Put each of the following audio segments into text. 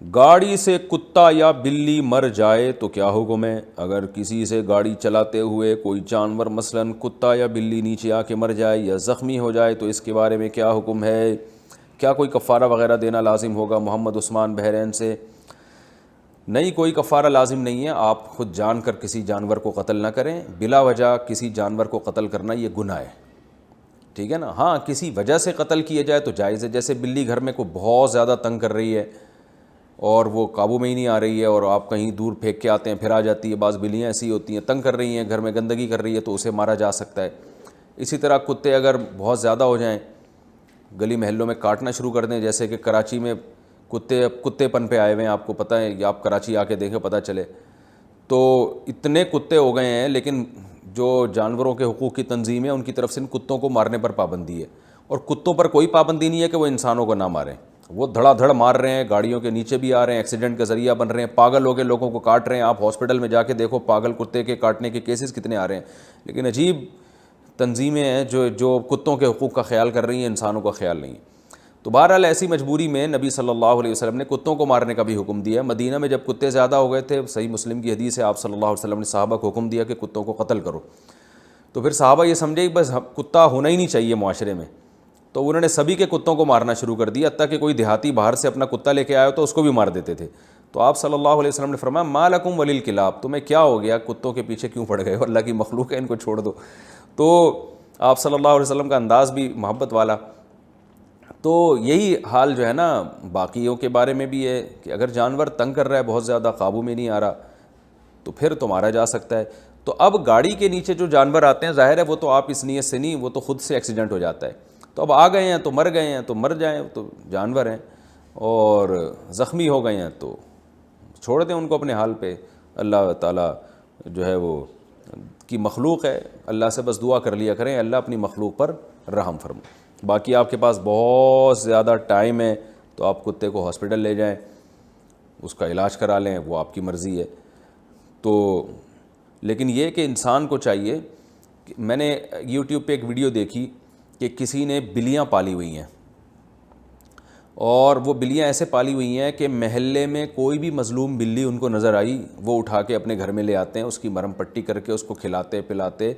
گاڑی سے کتا یا بلی مر جائے تو کیا حکم ہے؟ اگر کسی سے گاڑی چلاتے ہوئے کوئی جانور مثلاً کتا یا بلی نیچے آ کے مر جائے یا زخمی ہو جائے تو اس کے بارے میں کیا حکم ہے؟ کیا کوئی کفارہ وغیرہ دینا لازم ہوگا؟ محمد عثمان بحرین سے۔ نہیں، کوئی کفارہ لازم نہیں ہے، آپ خود جان کر کسی جانور کو قتل نہ کریں، بلا وجہ کسی جانور کو قتل کرنا یہ گناہ ہے، ٹھیک ہے نا۔ ہاں کسی وجہ سے قتل کیا جائے تو جائز ہے، جیسے بلی گھر میں کوئی بہت زیادہ تنگ کر رہی ہے اور وہ قابو میں ہی نہیں آ رہی ہے اور آپ کہیں دور پھینک کے آتے ہیں پھر آ جاتی ہے، بعض بلیاں ایسی ہوتی ہیں تنگ کر رہی ہیں، گھر میں گندگی کر رہی ہے تو اسے مارا جا سکتا ہے۔ اسی طرح کتے اگر بہت زیادہ ہو جائیں، گلی محلوں میں کاٹنا شروع کر دیں، جیسے کہ کراچی میں کتے پن پہ آئے ہوئے ہیں، آپ کو پتہ ہے، یا آپ کراچی آ کے دیکھیں پتہ چلے، تو اتنے کتے ہو گئے ہیں، لیکن جو جانوروں کے حقوق کی تنظیم ہے ان کی طرف سے ان کتوں کو مارنے پر پابندی ہے، اور کتوں پر کوئی پابندی نہیں ہے کہ وہ انسانوں کو نہ ماریں، وہ دھڑا دھڑ مار رہے ہیں، گاڑیوں کے نیچے بھی آ رہے ہیں، ایکسیڈنٹ کا ذریعہ بن رہے ہیں، پاگل ہو کے لوگوں کو کاٹ رہے ہیں۔ آپ ہاسپٹل میں جا کے دیکھو پاگل کتے کے کاٹنے کے کیسز کتنے آ رہے ہیں، لیکن عجیب تنظیمیں ہیں جو کتوں کے حقوق کا خیال کر رہی ہیں، انسانوں کا خیال نہیں ہے۔ تو بہرحال ایسی مجبوری میں نبی صلی اللہ علیہ وسلم نے کتوں کو مارنے کا بھی حکم دیا ہے۔ مدینہ میں جب کتے زیادہ ہو گئے تھے، صحیح مسلم کی حدیث ہے، آپ صلی اللہ علیہ وسلم نے صحابہ کو حکم دیا کہ کتوں کو قتل کرو، تو پھر صحابہ یہ سمجھے کہ بس کتا ہونا ہی نہیں چاہیے معاشرے میں، تو انہوں نے سبھی کے کتوں کو مارنا شروع کر دیا، حتیٰ کہ کوئی دیہاتی باہر سے اپنا کتا لے کے آیا تو اس کو بھی مار دیتے تھے۔ تو آپ صلی اللہ علیہ وسلم نے فرمایا ما لکم وللکلاب، تمہیں کیا ہو گیا، کتوں کے پیچھے کیوں پڑ گئے ہو، اللہ کی مخلوق ہے، ان کو چھوڑ دو۔ تو آپ صلی اللہ علیہ وسلم کا انداز بھی محبت والا۔ تو یہی حال جو ہے نا باقیوں کے بارے میں بھی ہے کہ اگر جانور تنگ کر رہا ہے بہت زیادہ، قابو میں نہیں آ رہا، تو پھر تو مارا جا سکتا ہے۔ تو اب گاڑی کے نیچے جو جانور آتے ہیں، ظاہر ہے وہ تو آپ اس نیت سے نہیں، وہ تو خود سے ایکسیڈنٹ ہو جاتا ہے، تو اب آ گئے ہیں تو مر گئے ہیں تو مر جائیں، تو جانور ہیں، اور زخمی ہو گئے ہیں تو چھوڑ دیں ان کو اپنے حال پہ۔ اللہ تعالیٰ جو ہے وہ کی مخلوق ہے، اللہ سے بس دعا کر لیا کریں اللہ اپنی مخلوق پر رحم فرمائے۔ باقی آپ کے پاس بہت زیادہ ٹائم ہے تو آپ کتے کو ہاسپٹل لے جائیں، اس کا علاج کرا لیں، وہ آپ کی مرضی ہے۔ تو لیکن یہ کہ انسان کو چاہیے کہ میں نے یوٹیوب پہ ایک ویڈیو دیکھی کہ کسی نے بلیاں پالی ہوئی ہیں، اور وہ بلیاں ایسے پالی ہوئی ہیں کہ محلے میں کوئی بھی مظلوم بلی ان کو نظر آئی وہ اٹھا کے اپنے گھر میں لے آتے ہیں، اس کی مرہم پٹی کر کے اس کو کھلاتے پلاتے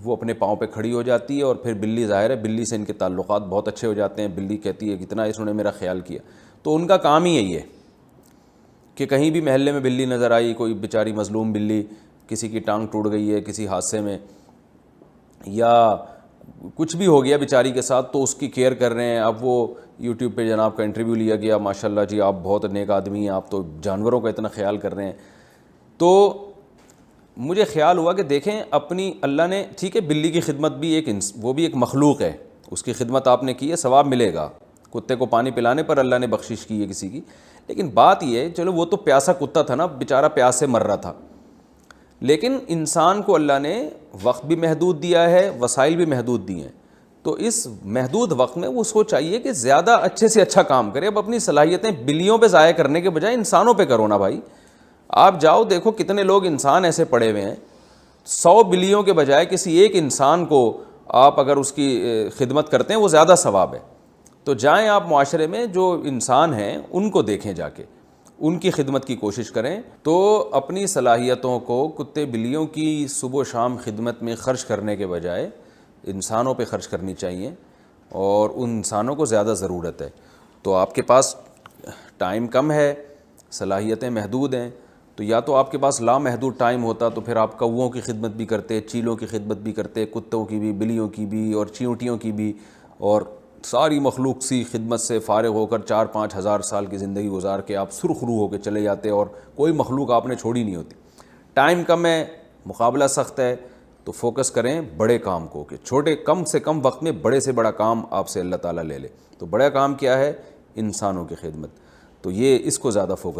وہ اپنے پاؤں پہ کھڑی ہو جاتی ہے، اور پھر بلی، ظاہر ہے بلی سے ان کے تعلقات بہت اچھے ہو جاتے ہیں، بلی کہتی ہے کتنا اس نے میرا خیال کیا۔ تو ان کا کام ہی یہی ہے کہ کہیں بھی محلے میں بلی نظر آئی، کوئی بیچاری مظلوم بلی، کسی کی ٹانگ ٹوٹ گئی ہے کسی حادثے میں یا کچھ بھی ہو گیا بیچاری کے ساتھ، تو اس کی کیئر کر رہے ہیں۔ اب وہ یوٹیوب پہ جناب کا انٹرویو لیا گیا، ماشاءاللہ جی آپ بہت نیک آدمی ہیں، آپ تو جانوروں کا اتنا خیال کر رہے ہیں۔ تو مجھے خیال ہوا کہ دیکھیں اپنی اللہ نے، ٹھیک ہے بلی کی خدمت بھی وہ بھی ایک مخلوق ہے، اس کی خدمت آپ نے کی ہے، ثواب ملے گا، کتے کو پانی پلانے پر اللہ نے بخشش کی ہے کسی کی، لیکن بات یہ ہے چلو وہ تو پیاسا کتا تھا نا، بیچارہ پیاس سے مر رہا تھا، لیکن انسان کو اللہ نے وقت بھی محدود دیا ہے، وسائل بھی محدود دیے ہیں، تو اس محدود وقت میں اس کو چاہیے کہ زیادہ اچھے سے اچھا کام کرے۔ اب اپنی صلاحیتیں بلیوں پہ ضائع کرنے کے بجائے انسانوں پہ کرو نا بھائی۔ آپ جاؤ دیکھو کتنے لوگ انسان ایسے پڑے ہوئے ہیں، 100 بلیوں کے بجائے کسی ایک انسان کو آپ اگر اس کی خدمت کرتے ہیں وہ زیادہ ثواب ہے۔ تو جائیں آپ معاشرے میں جو انسان ہیں ان کو دیکھیں، جا کے ان کی خدمت کی کوشش کریں۔ تو اپنی صلاحیتوں کو کتے بلیوں کی صبح و شام خدمت میں خرچ کرنے کے بجائے انسانوں پہ خرچ کرنی چاہیے، اور ان انسانوں کو زیادہ ضرورت ہے۔ تو آپ کے پاس ٹائم کم ہے، صلاحیتیں محدود ہیں، تو یا تو آپ کے پاس لامحدود ٹائم ہوتا تو پھر آپ کوؤں کی خدمت بھی کرتے، چیلوں کی خدمت بھی کرتے، کتوں کی بھی، بلیوں کی بھی، اور چیونٹیوں کی بھی، اور ساری مخلوق سی خدمت سے فارغ ہو کر 4-5 ہزار سال کی زندگی گزار کے آپ سرخ روح ہو کے چلے جاتے، اور کوئی مخلوق آپ نے چھوڑی نہیں ہوتی۔ ٹائم کم ہے، مقابلہ سخت ہے، تو فوکس کریں بڑے کام کو، کہ چھوٹے کم سے کم وقت میں بڑے سے بڑا کام آپ سے اللہ تعالیٰ لے لے۔ تو بڑا کام کیا ہے؟ انسانوں کی خدمت، تو یہ اس کو زیادہ فوکس